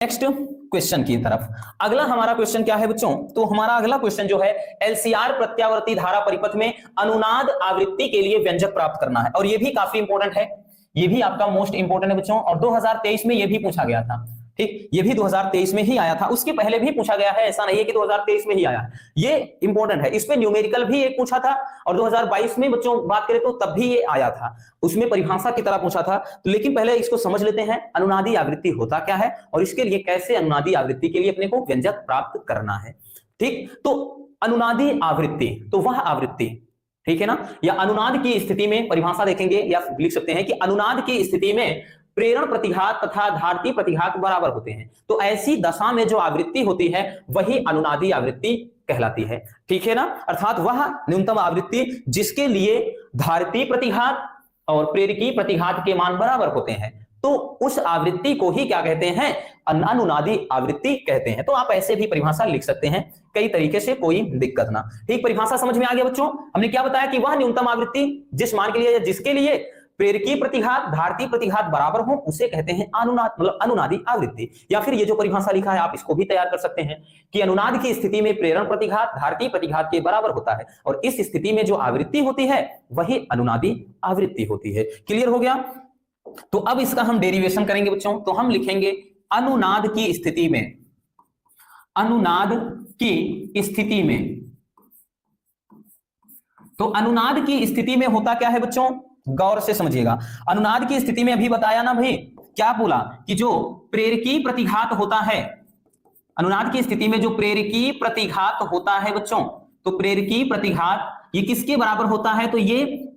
Next question की तरफ। अगला हमारा क्वेश्चन क्या है बच्चों? तो हमारा अगला क्वेश्चन जो है एलसीआर प्रत्यावर्ती धारा परिपथ में अनुनाद आवृत्ति के लिए व्यंजक प्राप्त करना है, और ये भी काफी इंपॉर्टेंट है, ये भी आपका मोस्ट इंपॉर्टेंट है बच्चों, और 2023 में ये भी पूछा गया था। ठीक, ये भी 2023 में ही आया था, उसके पहले भी पूछा गया है, ऐसा नहीं है कि 2023 में ही आया। ये इंपॉर्टेंट है, इसमें न्यूमेरिकल भी एक पूछा था, और 2022 में बच्चों बात करें तो तब भी ये आया था, उसमें परिभाषा की तरह पूछा था। तो लेकिन पहले इसको समझ लेते हैं अनुनादी आवृत्ति होता क्या है, और इसके लिए कैसे अनुनादी आवृत्ति के लिए अपने को व्यंजक प्राप्त करना है। ठीक, तो अनुनादी आवृत्ति, तो वह आवृत्ति, ठीक है ना, या अनुनाद की स्थिति में परिभाषा देखेंगे, या लिख सकते हैं कि अनुनाद की स्थिति में प्रेरण प्रतिघात तथा धारती प्रतिघात बराबर होते हैं। तो ऐसी दशा में जो आवृत्ति होती है वही अनुनादी आवृत्ति कहलाती है। ठीक है ना, अर्थात वह न्यूनतम आवृत्ति जिसके लिए धारती प्रतिघात और प्रेरकी प्रतिघात के मान बराबर होते हैं, तो उस आवृत्ति को ही क्या कहते हैं? अनुनादी आवृत्ति कहते हैं। तो आप ऐसे भी परिभाषा लिख सकते हैं कई तरीके से, कोई दिक्कत ना। ठीक, परिभाषा समझ में आ गया बच्चों? हमने क्या बताया कि वह न्यूनतम आवृत्ति जिस मान के लिए या जिसके लिए प्रेरकी प्रतिघात धारती प्रतिघात बराबर हो उसे कहते हैं अनुनाद, मतलब अनुनादी आवृत्ति। या फिर ये जो परिभाषा लिखा है आप इसको भी तैयार कर सकते हैं कि अनुनाद की स्थिति में प्रेरण प्रतिघात धारती प्रतिघात के बराबर होता है, और इस स्थिति में जो आवृत्ति होती है वही अनुनादी आवृत्ति होती है। क्लियर हो गया? तो अब इसका हम डेरिवेशन करेंगे बच्चों, तो हम लिखेंगे अनुनाद की स्थिति में, अनुनाद की स्थिति में, तो अनुनाद की स्थिति में होता क्या है बच्चों? गौर से समझिएगा। अनुनाद की स्थिति में अभी बताया ना भाई, क्या बोला कि जो प्रेरकी प्रतिघात होता है, अनुनाद की स्थिति में जो प्रेरकी प्रतिघात होता है बच्चों, तो प्रेरकी प्रतिघात ये किसके बराबर होता है? तो ये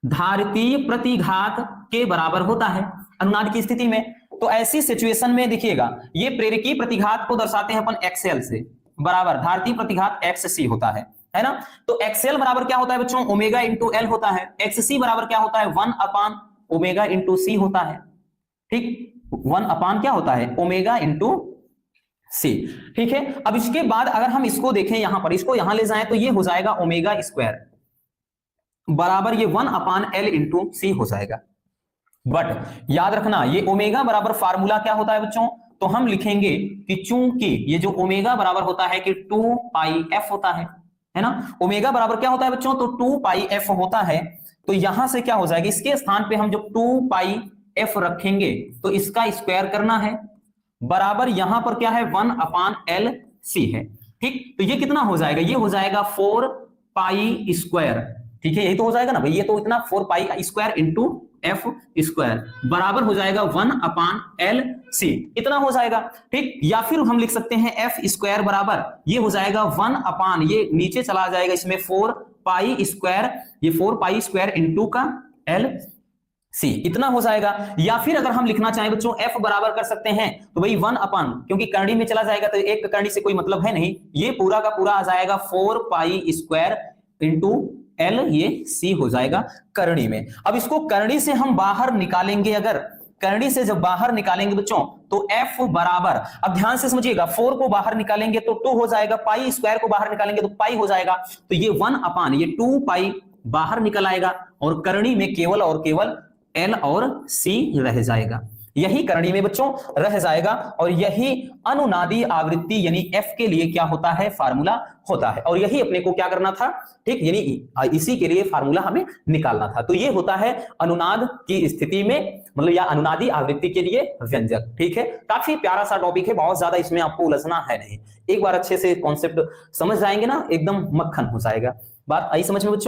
धारतीय प्रतिघात के बराबर होता है अनुनाद की स्थिति में। तो ऐसी सिचुएशन में देखिएगा, ये प्रेरकी प्रतिघात को दर्शाते हैं अपन एक्सएल से, बराबर धारतीय प्रतिघात एक्ससी होता है ना। तो एक्सएल बराबर क्या होता है बच्चों? ओमेगा इंटू एल होता है। एक्ससी बराबर क्या होता है? 1 अपान ओमेगा इंटू सी होता है। ठीक, 1 अपान क्या होता है? ओमेगा इंटू सी। ठीक है, अब इसके बाद अगर हम इसको देखें यहां पर, इसको यहां ले जाएं तो ये हो जाएगा ओमेगा स्क्वायर बराबर ये 1 अपान एल इंटू सी हो जाएगा। बट याद रखना ये ओमेगा बराबर फार्मूला क्या होता है बच्चों? तो हम लिखेंगे कि चूंकि ये जो ओमेगा बराबर होता है कि 2 पाई एफ होता है ना, ओमेगा बराबर क्या होता है बच्चों? तो 2 पाई एफ होता है। तो यहां से क्या हो जाएगा, इसके स्थान पे हम जो 2 पाई एफ रखेंगे तो इसका स्क्वायर करना है, बराबर यहां पर क्या है? 1 अपान एल सी है। ठीक, तो ये कितना हो जाएगा? ये हो जाएगा 4 पाई स्क्वायर। ठीक है, यही तो हो जाएगा ना भाई, ये तो इतना 4 pi square into F square बराबर हो जाएगा 1 अपान एल सी, इतना हो जाएगा। ठीक, या फिर हम लिख सकते हैं एफ स्क्वायर बराबर ये हो जाएगा 1 अपान, ये नीचे चला जाएगा इसमें 4 पाई स्क्वायर, ये 4 पाई स्क्वायर इंटू का एल सी, इतना हो जाएगा। या फिर अगर हम लिखना चाहें बच्चों एफ बराबर कर सकते हैं तो भाई 1 अपान, क्योंकि करनी में चला जाएगा तो एक करनी से कोई मतलब है नहीं, ये पूरा का पूरा आ जाएगा 4 पाई स्क्वायर इंटू एल, ये सी हो जाएगा करणी में। अब इसको करणी से हम बाहर निकालेंगे, अगर करणी से जब बाहर निकालेंगे बच्चों तो एफ बराबर, अब ध्यान से समझिएगा, 4 को बाहर निकालेंगे तो 2 हो जाएगा, पाई स्क्वायर को बाहर निकालेंगे तो पाई हो जाएगा, तो ये 1 अपान ये 2 पाई बाहर निकल आएगा, और करणी में केवल और केवल एल और सी रह जाएगा, यही करणी में बच्चों रह जाएगा। और यही अनुनादी आवृत्ति यानी एफ के लिए क्या होता है? फार्मूला होता है, और यही अपने को क्या करना था? ठीक, यानी इसी के लिए फार्मूला हमें निकालना था। तो ये होता है अनुनाद की स्थिति में, मतलब या अनुनादी आवृत्ति के लिए व्यंजक। ठीक है, काफी प्यारा सा टॉपिक है, बहुत ज्यादा इसमें आपको उलझना है नहीं, एक बार अच्छे से कॉन्सेप्ट समझ जाएंगे ना एकदम मक्खन हो जाएगा। बात आई समझ में बच्चों?